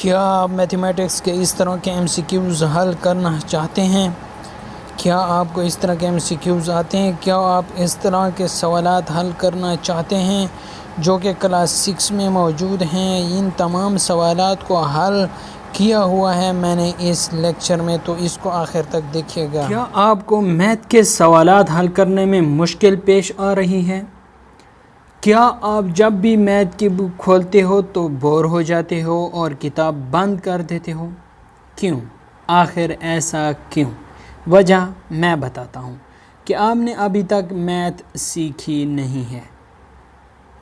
क्या आप मैथमेटिक्स के इस तरह के एमसीक्यूज़ हल करना चाहते हैं? क्या आपको इस तरह के एमसीक्यूज़ आते हैं? क्या आप इस तरह के सवालात हल करना चाहते हैं जो कि क्लास 6 में मौजूद हैं? इन तमाम सवालात को हल किया हुआ है मैंने इस लेक्चर में, तो इसको आखिर तक देखिएगा। क्या आपको मैथ के सवालात हल करने में मुश्किल पेश आ रही है? क्या आप जब भी मैथ की बुक खोलते हो तो बोर हो जाते हो और किताब बंद कर देते हो? क्यों? आखिर ऐसा क्यों? वजह मैं बताता हूँ कि आपने अभी तक मैथ सीखी नहीं है।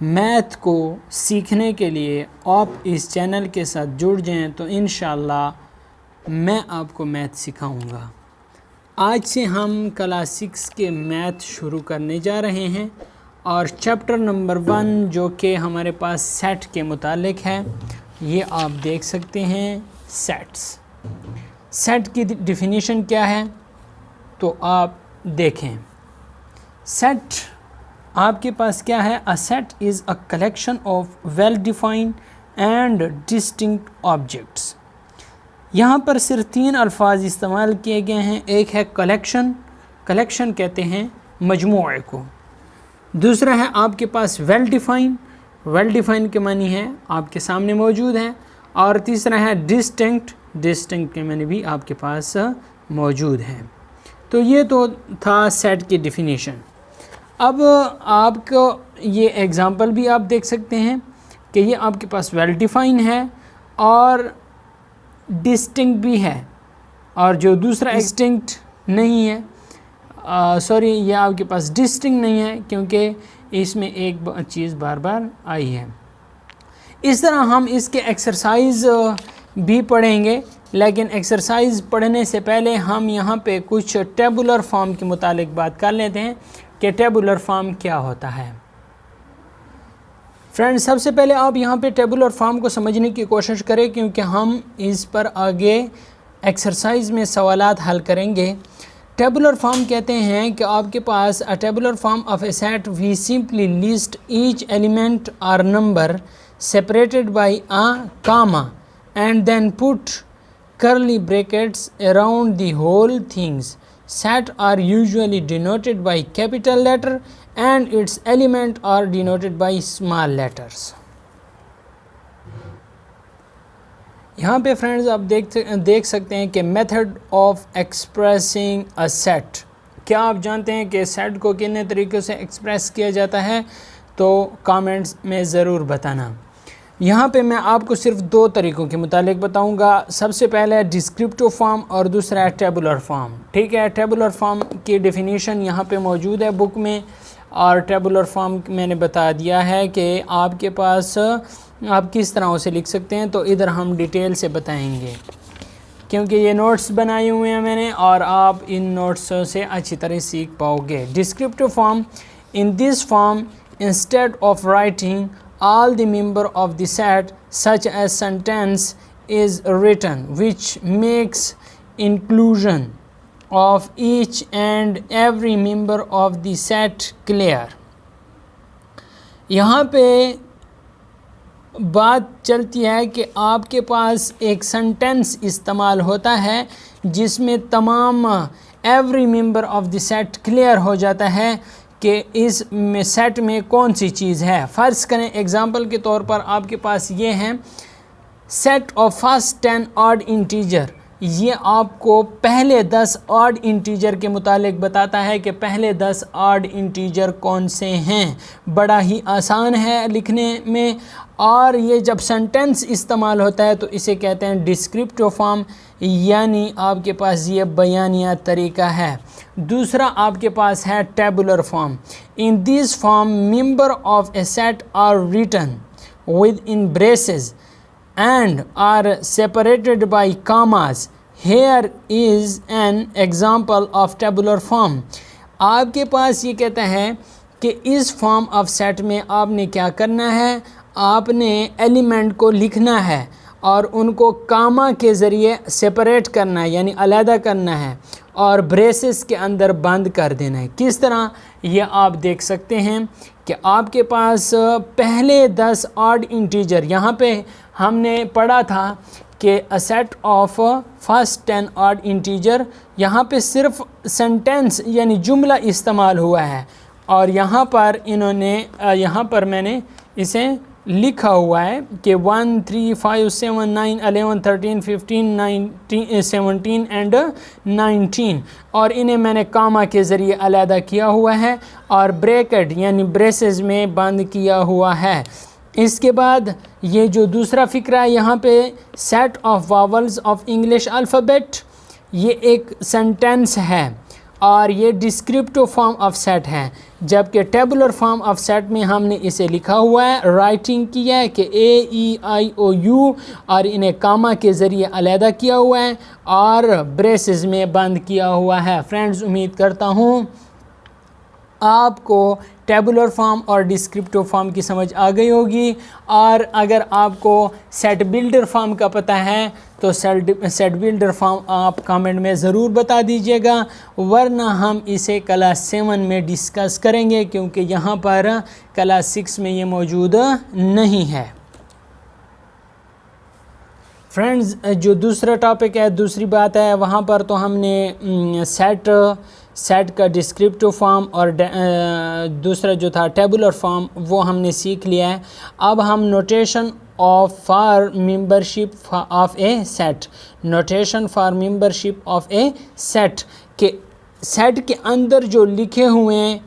मैथ को सीखने के लिए आप इस चैनल के साथ जुड़ जाएं तो इंशाल्लाह मैं आपको मैथ सिखाऊंगा। आज से हम क्लास 6 के मैथ शुरू करने जा रहे हैं और चैप्टर नंबर 1 जो कि हमारे पास सेट के मुतालिक है, ये आप देख सकते हैं। सेट की डिफिनीशन क्या है तो आप देखें। सेट आपके पास क्या है? A set is a collection of well defined and distinct objects. यहाँ पर सिर्फ 3 अल्फाज इस्तेमाल किए गए हैं। एक है कलेक्शन, कलेक्शन कहते हैं मजमूए को। दूसरा है आपके पास वेल डिफाइन, वेल डिफाइन के मानी है आपके सामने मौजूद है। और तीसरा है डिस्टिंक्ट, डिस्टिंक्ट के मानी भी आपके पास मौजूद है। तो ये तो था सेट की डिफिनीशन। अब आपको ये एग्ज़ाम्पल भी आप देख सकते हैं कि ये आपके पास वेल डिफाइन है और डिस्टिंक्ट भी है, और जो दूसरा डिस्टिंक्ट नहीं है, सॉरी ये आपके पास डिस्टिंक्ट नहीं है क्योंकि इसमें एक चीज़ बार बार आई है। इस तरह हम इसके एक्सरसाइज भी पढ़ेंगे, लेकिन एक्सरसाइज पढ़ने से पहले हम यहाँ पे कुछ टेबुलर फॉर्म के मुतालिक बात कर लेते हैं कि टेबुलर फॉर्म क्या होता है। फ्रेंड्स, सबसे पहले आप यहाँ पे टेबुलर फॉर्म को समझने की कोशिश करें क्योंकि हम इस पर आगे एक्सरसाइज में सवालात हल करेंगे। टेबुलर फॉर्म कहते हैं कि आपके पास a tabular form of a set we simply list each element और number separated by a comma and then put curly brackets around the whole things. Set are usually denoted by capital letter and its element are denoted by small letters. यहाँ पे friends आप देख सकते हैं कि method of expressing a set. क्या आप जानते हैं कि सेट को कितने तरीक़ों से एक्सप्रेस किया जाता है? तो कमेंट्स में ज़रूर बताना। यहाँ पे मैं आपको सिर्फ 2 तरीक़ों के मुतालिक बताऊँगा। सबसे पहले है डिस्क्रिप्टिव फॉर्म और दूसरा है टेबुलर फॉर्म। ठीक है, टेबुलर फॉर्म की डेफिनीशन यहाँ पे मौजूद है बुक में, और टेबुलर फॉर्म मैंने बता दिया है कि आपके पास आप किस तरह उसे लिख सकते हैं। तो इधर हम डिटेल से बताएंगे क्योंकि ये नोट्स बनाए हुए हैं मैंने और आप इन नोट्स से अच्छी तरह सीख पाओगे। Descriptive form, in this form instead of writing all the member of the set such as sentence is written which makes inclusion of each and every member of the set clear। यहाँ पे बात चलती है कि आपके पास एक sentence इस्तेमाल होता है जिसमें तमाम every member of the set clear हो जाता है कि इस सेट में कौन सी चीज़ है। फ़र्ज़ करें एग्ज़ाम्पल के तौर पर आपके पास ये हैं set of first 10 odd integer. ये आपको पहले 10 ऑड इंटीजर के मुतालिक बताता है कि पहले 10 ऑड इंटीजर कौन से हैं। बड़ा ही आसान है लिखने में, और ये जब सेंटेंस इस्तेमाल होता है तो इसे कहते हैं डिस्क्रिप्टिव फॉर्म, यानी आपके पास ये बयानिया तरीका है। दूसरा आपके पास है tabular form. In this form member of a set are written within braces and are separated by commas. Here is an example of tabular form. आपके पास ये कहता है कि इस फॉर्म ऑफ सेट में आपने क्या करना है, आपने एलिमेंट को लिखना है और उनको कामा के ज़रिए सेपरेट करना है, यानी अलहदा करना है, और ब्रेसेस के अंदर बंद कर देना है। किस तरह, ये आप देख सकते हैं कि आपके पास पहले 10 ऑड इंटीजर, यहाँ पे हमने पढ़ा था कि a set of first 10 odd integer, यहाँ पे सिर्फ सेंटेंस यानी जुमला इस्तेमाल हुआ है और यहाँ पर इन्होंने यहाँ पर मैंने इसे लिखा हुआ है कि 1 3 5 7 9 11 13 15 19 17 एंड 19 और इन्हें मैंने कामा के ज़रिए अलहदा किया हुआ है और ब्रैकेट यानी ब्रेसेस में बंद किया हुआ है। इसके बाद ये जो दूसरा फ़िक्रा है यहाँ पे set of vowels of English alphabet, ये एक सेंटेंस है और ये डिस्क्रिप्टिव फॉर्म ऑफ सेट है, जबकि टेबुलर फॉर्म ऑफ सेट में हमने इसे लिखा हुआ है, राइटिंग किया है कि AEIOU और इन्हें कामा के ज़रिए अलहदा किया हुआ है और ब्रेसेस में बंद किया हुआ है। फ्रेंड्स, उम्मीद करता हूँ आपको टेबुलर फॉर्म और डिस्क्रिप्टिव फॉर्म की समझ आ गई होगी और अगर आपको सेट बिल्डर फॉर्म का पता है तो सेट बिल्डर फॉर्म आप कमेंट में ज़रूर बता दीजिएगा, वरना हम इसे क्लास 7 में डिस्कस करेंगे क्योंकि यहाँ पर क्लास 6 में ये मौजूद नहीं है। फ्रेंड्स, जो दूसरा टॉपिक है, दूसरी बात है, वहाँ पर तो हमने सेट का डिस्क्रिप्टिव फॉर्म और दूसरा जो था टेबुलर फॉर्म वो हमने सीख लिया है। अब हम notation for membership of a set, notation for membership of a set के सेट के अंदर जो लिखे हुए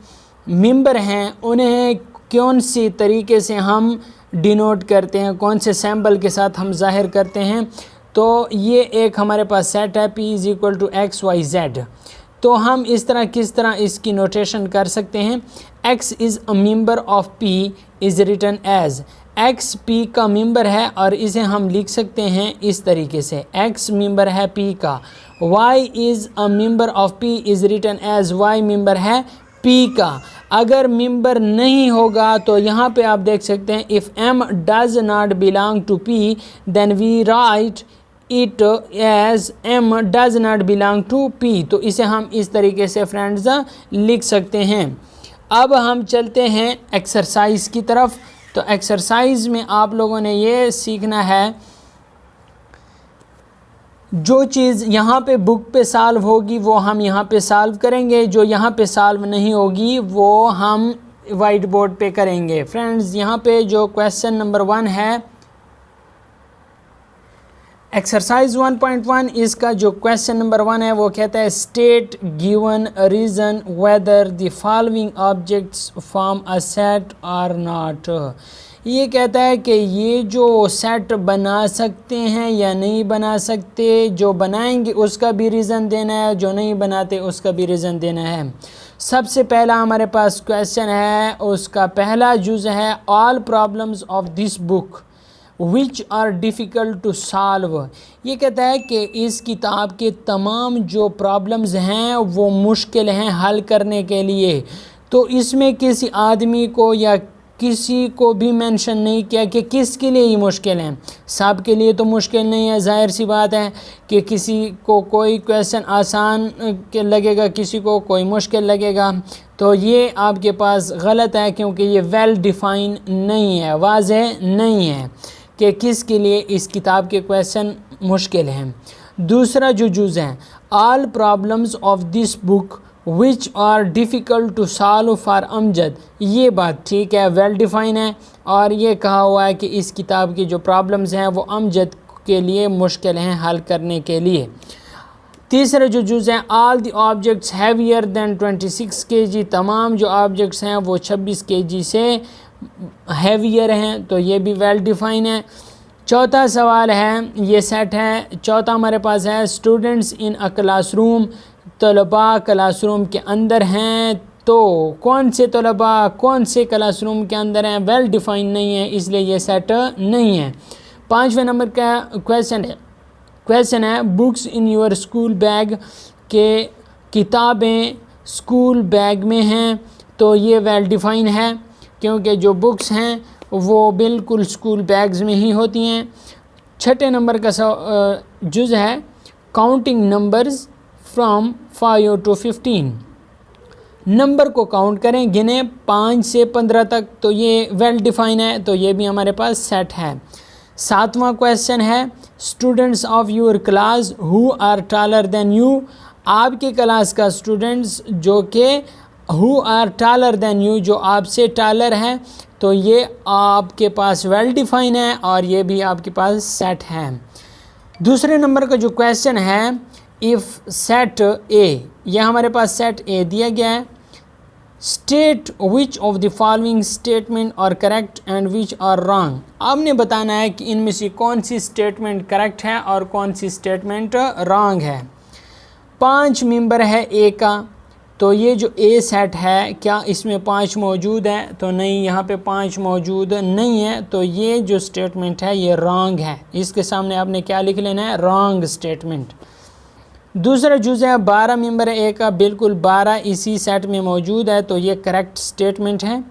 मेंबर हैं उन्हें कौन सी तरीके से हम डिनोट करते हैं, कौन से सैम्बल के साथ हम जाहिर करते हैं। तो ये एक हमारे पास सेट है P = XYZ। तो हम इस तरह किस तरह इसकी नोटेशन कर सकते हैं। X is a member of P is written as, X P का मेंबर है और इसे हम लिख सकते हैं इस तरीके से, X मेंबर है P का। Y is a member of P is written as, Y member है P का। अगर मेंबर नहीं होगा तो यहाँ पे आप देख सकते हैं if M does not belong to P then we write it as M does not belong to P। तो इसे हम इस तरीके से फ्रेंड्स लिख सकते हैं। अब हम चलते हैं एक्सरसाइज की तरफ। तो एक्सरसाइज में आप लोगों ने ये सीखना है, जो चीज़ यहाँ पे बुक पे सॉल्व होगी वो हम यहाँ पे सॉल्व करेंगे, जो यहाँ पे सॉल्व नहीं होगी वो हम वाइट बोर्ड पे करेंगे। फ्रेंड्स, यहाँ पे जो क्वेश्चन नंबर 1 है, एक्सरसाइज 1.1, इसका जो क्वेश्चन नंबर 1 है वो कहता है state given reason whether the following objects form a set और नॉट। ये कहता है कि ये जो सेट बना सकते हैं या नहीं बना सकते, जो बनाएंगे उसका भी रीज़न देना है, जो नहीं बनाते उसका भी रीज़न देना है। सबसे पहला हमारे पास क्वेश्चन है, उसका पहला जुज़ है all problems of this book which are difficult to solve. ये कहता है कि इस किताब के तमाम जो प्रॉब्लम्स हैं वो मुश्किल हैं हल करने के लिए। तो इसमें किसी आदमी को या किसी को भी मेंशन नहीं किया कि किसके लिए ये मुश्किल हैं। सब के लिए तो मुश्किल नहीं है, जाहिर सी बात है कि किसी को कोई क्वेश्चन आसान लगेगा, किसी को कोई मुश्किल लगेगा। तो ये आपके पास गलत है क्योंकि ये वेल डिफ़ाइन नहीं है, वाज़ेह नहीं है कि किसके लिए इस किताब के क्वेश्चन मुश्किल हैं। दूसरा जो जुज़ है, all problems of this book which are difficult to solve for Amjad. ये बात ठीक है, वेल डिफ़ाइन है और ये कहा हुआ है कि इस किताब की जो प्रॉब्लम्स हैं वो अमजद के लिए मुश्किल हैं हल करने के लिए। तीसरा जो जुज़ है, all the objects heavier than 26 kg, तमाम जो ऑब्जेक्ट्स हैं वो 26 kg से हैवियर हैं, तो ये भी वेल डिफ़ाइन है। चौथा सवाल है, ये सेट है, चौथा हमारे पास है स्टूडेंट्स इन अ क्लासरूम, तलबा क्लासरूम के अंदर हैं। तो कौन से तलबा कौन से क्लासरूम के अंदर हैं, वेल डिफ़ाइन नहीं है, इसलिए ये सेट नहीं है। 5वें नंबर का क्वेश्चन है books in your school bag, के किताबें स्कूल बैग में हैं, तो ये वेल डिफ़ाइन है क्योंकि जो बुक्स हैं वो बिल्कुल स्कूल बैग्स में ही होती हैं। 6ठे नंबर का जुज़ है counting numbers from 5 to 15, number को काउंट करें, गिने 5 से 15 तक, तो ये वेल डिफ़ाइन है, तो ये भी हमारे पास सेट है। 7वां क्वेश्चन है students of your class who are taller than you, आपके क्लास का स्टूडेंट्स जो कि who are taller than you, जो आपसे टालर है, तो ये आपके पास वेल डिफाइन है और ये भी आपके पास सेट है। दूसरे नंबर का जो क्वेश्चन है इफ़ सेट ए, यह हमारे पास सेट ए दिया गया है। State which of the following statement are correct and which are wrong, आपने बताना है कि इनमें से कौन सी स्टेटमेंट करेक्ट है और कौन सी स्टेटमेंट रॉन्ग है। 5 मेंबर है ए का, तो ये जो ए सेट है क्या इसमें 5 मौजूद है, तो नहीं, यहाँ पे 5 मौजूद नहीं है, तो ये जो स्टेटमेंट है ये रॉन्ग है। इसके सामने आपने क्या लिख लेना है, रॉन्ग स्टेटमेंट। दूसरा जुज़ है 12 मेंबर है ए का, बिल्कुल 12 इसी सेट में मौजूद है, तो ये करेक्ट स्टेटमेंट है।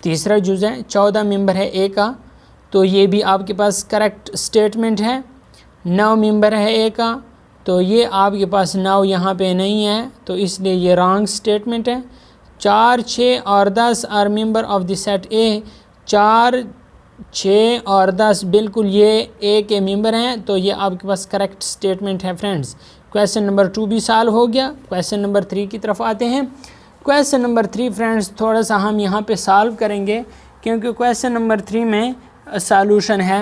तीसरा जुज़ है 14 मेंबर है ए का, तो ये भी आपके पास करेक्ट स्टेटमेंट है। 9 मेंबर है ए का, तो ये आपके पास 9 यहाँ पे नहीं है, तो इसलिए ये रॉन्ग स्टेटमेंट है। 4, 6 और 10 are member of the set A, 4, 6 और 10 बिल्कुल ये ए के मेंबर हैं, तो ये आपके पास करेक्ट स्टेटमेंट है फ्रेंड्स। क्वेश्चन नंबर 2 भी सॉल्व हो गया। क्वेश्चन नंबर 3 की तरफ आते हैं। क्वेश्चन नंबर 3 फ्रेंड्स थोड़ा सा हम यहाँ पे सॉल्व करेंगे, क्योंकि क्वेश्चन नंबर 3 में सॉल्यूशन है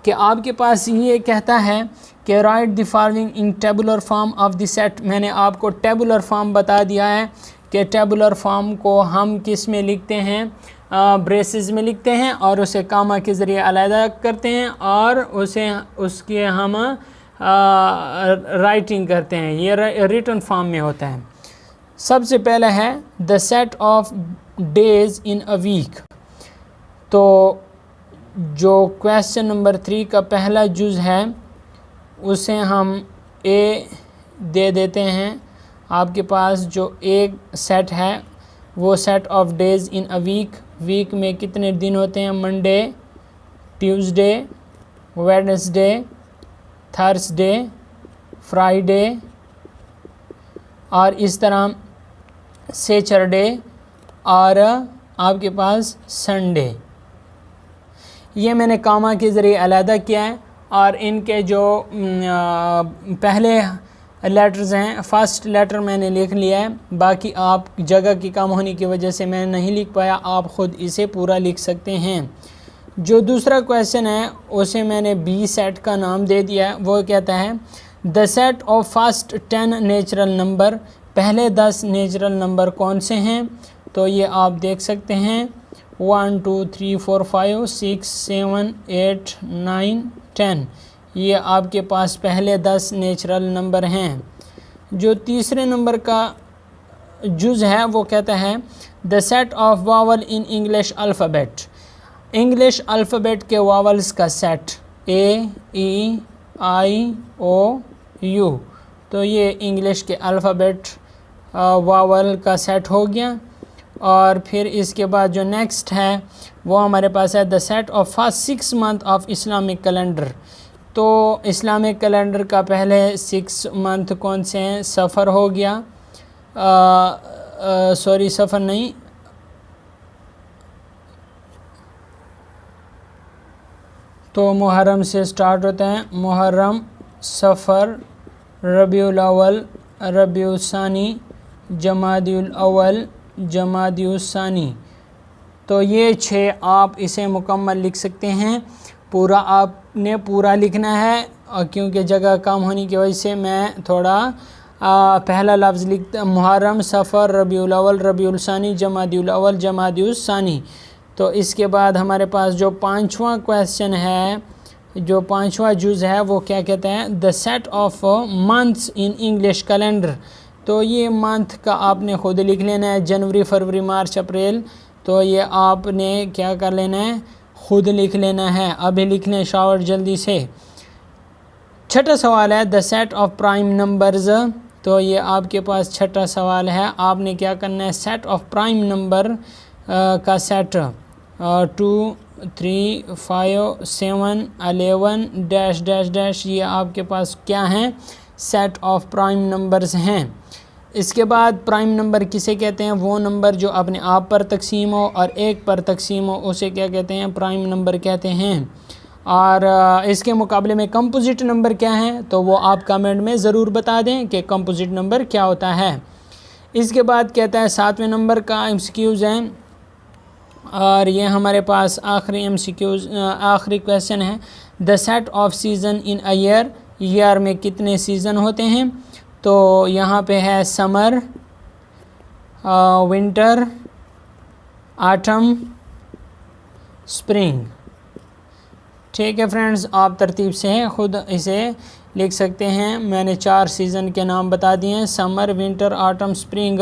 कि आपके पास ये कहता है कि right the following in tabular form of the set. मैंने आपको टेबुलर फॉर्म बता दिया है कि टेबुलर फॉर्म को हम किस में लिखते हैं, ब्रेसेस में लिखते हैं और उसे कामा के ज़रिए अलग करते हैं और उसे उसके हम राइटिंग करते हैं, ये रिटन फॉर्म में होता है। सबसे पहला है the set of days in a week, तो जो क्वेश्चन नंबर 3 का पहला जुज़ है उसे हम ए दे देते हैं। आपके पास जो एक सेट है वो set of days in a week, week में कितने दिन होते हैं, Monday, Tuesday, Wednesday, Thursday, Friday और इस तरह सैटरडे और आपके पास संडे। ये मैंने कामा के ज़रिए अलहदा किया है और इनके जो पहले लेटर्स हैं, फर्स्ट लेटर मैंने लिख लिया है, बाकी आप जगह की कम होने की वजह से मैं नहीं लिख पाया, आप ख़ुद इसे पूरा लिख सकते हैं। जो दूसरा क्वेश्चन है उसे मैंने बी सेट का नाम दे दिया है। वो कहता है the set of first 10 natural number, पहले 10 नेचुरल नंबर कौन से हैं, तो ये आप देख सकते हैं 1 2 3 4 5 6 7 8 9 10, ये आपके पास पहले 10 नेचुरल नंबर हैं। जो तीसरे नंबर का जुज़ है वो कहता है the set of vowel in English alphabet, English alphabet के वावल्स का set A E I O U, तो ये इंग्लिश के अल्फ़ाबेट वावल का सेट हो गया। और फिर इसके बाद जो नेक्स्ट है वो हमारे पास है the set of first 6 month of Islamic calendar, तो इस्लामिक कैलेंडर का पहले 6 मंथ कौन से हैं, सफ़र हो गया, सॉरी सफ़र नहीं, तो मुहर्रम से स्टार्ट होता है, मुहर्रम, सफ़र, रबीउल अव्वल, रबीउल सानी, जमादिउल अव्वल, जमादिउल सानी, तो ये 6 आप इसे मुकम्मल लिख सकते हैं। पूरा आपने पूरा लिखना है और क्योंकि जगह कम होने की वजह से मैं थोड़ा पहला लफ्ज़ लिखता, मुहर्रम, सफ़र, रबीउल अव्वल, रबीउल सानी, जमादिउल अव्वल, जमादिउल सानी। तो इसके बाद हमारे पास जो 5वां क्वेश्चन है, जो 5वां जुज़ है वो क्या कहते हैं the set of months in English calendar, तो ये मंथ का आपने ख़ुद लिख लेना है, जनवरी, फरवरी, मार्च, अप्रैल, तो ये आपने क्या कर लेना है, ख़ुद लिख लेना है। अभी लिख लें शावर जल्दी से। छठा सवाल है the set of prime numbers, तो ये आपके पास छठा सवाल है, आपने क्या करना है, सेट ऑफ प्राइम नंबर का सेट 2 3 5 7 11 डैश डैश डैश, ये आपके पास क्या हैं, सेट ऑफ प्राइम नंबर्स हैं। इसके बाद प्राइम नंबर किसे कहते हैं, वो नंबर जो अपने आप पर तकसीम हो और 1 पर तकसीम हो उसे क्या कहते हैं, प्राइम नंबर कहते हैं। और इसके मुकाबले में कंपोजिट नंबर क्या है, तो वो आप कमेंट में ज़रूर बता दें कि कंपोजिट नंबर क्या होता है। इसके बाद कहता है 7वें नंबर का एमसीक्यूज़ हैं, और ये हमारे पास आखिरी एमसीक्यूज़ आखिरी क्वेश्चन है। The set of season in a year में कितने सीज़न होते हैं, तो यहाँ पे है समर, विंटर, ऑटम, स्प्रिंग। ठीक है फ्रेंड्स, आप तरतीब से ख़ुद इसे लिख सकते हैं। मैंने 4 सीज़न के नाम बता दिए हैं, समर, विंटर, ऑटम, स्प्रिंग।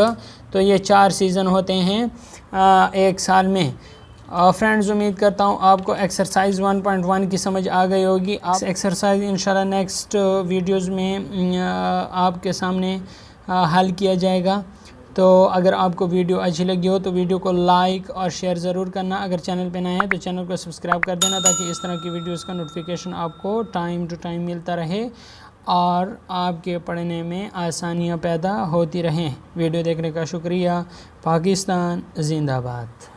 तो ये 4 सीज़न होते हैं एक साल में। फ्रेंड्स, उम्मीद करता हूँ आपको एक्सरसाइज 1.1 की समझ आ गई होगी। आप एक्सरसाइज इंशाल्लाह नेक्स्ट वीडियोज़ में आपके सामने हल किया जाएगा। तो अगर आपको वीडियो अच्छी लगी हो तो वीडियो को लाइक और शेयर ज़रूर करना। अगर चैनल पे नए हैं तो चैनल को सब्सक्राइब कर देना, ताकि इस तरह की वीडियोस का नोटिफिकेशन आपको टाइम टू टाइम मिलता रहे और आपके पढ़ने में आसानियाँ पैदा होती रहें। वीडियो देखने का शुक्रिया। पाकिस्तान जिंदाबाद।